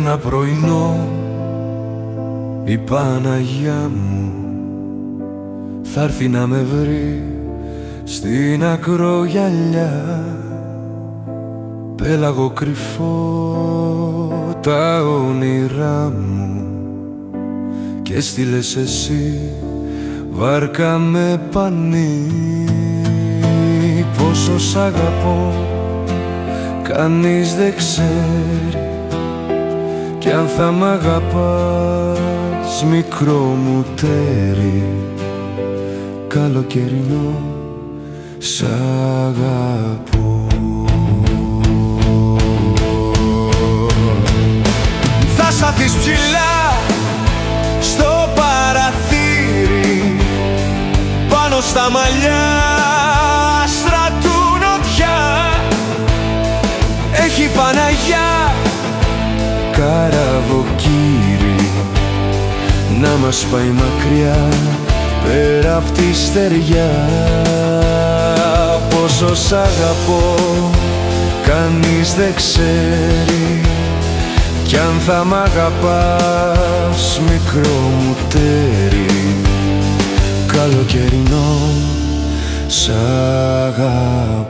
ένα πρωινό η Παναγιά μου θα έρθει να με βρει στην ακρογιαλιά. Πέλαγο κρυφό τα όνειρά μου και έστειλες εσύ βάρκα με πανί. Πόσο σ' αγαπώ κανείς δεν ξέρει, κι αν θα μ' αγαπάς μικρό μου τέρι, καλοκαιρινό σ' αγαπώ. Θα σταθείς ψηλά στο παραθύρι, πάνω στα μαλλιά στρατού νοτιά. Έχει Παναγιά καραβοκύρι να μας πάει μακριά πέρα απ' τη στεριά. Πόσο σ' αγαπώ κανείς δεν ξέρει, κι αν θα μ' αγαπάς μικρό μου τέρι, καλοκαιρινό σ' αγαπώ.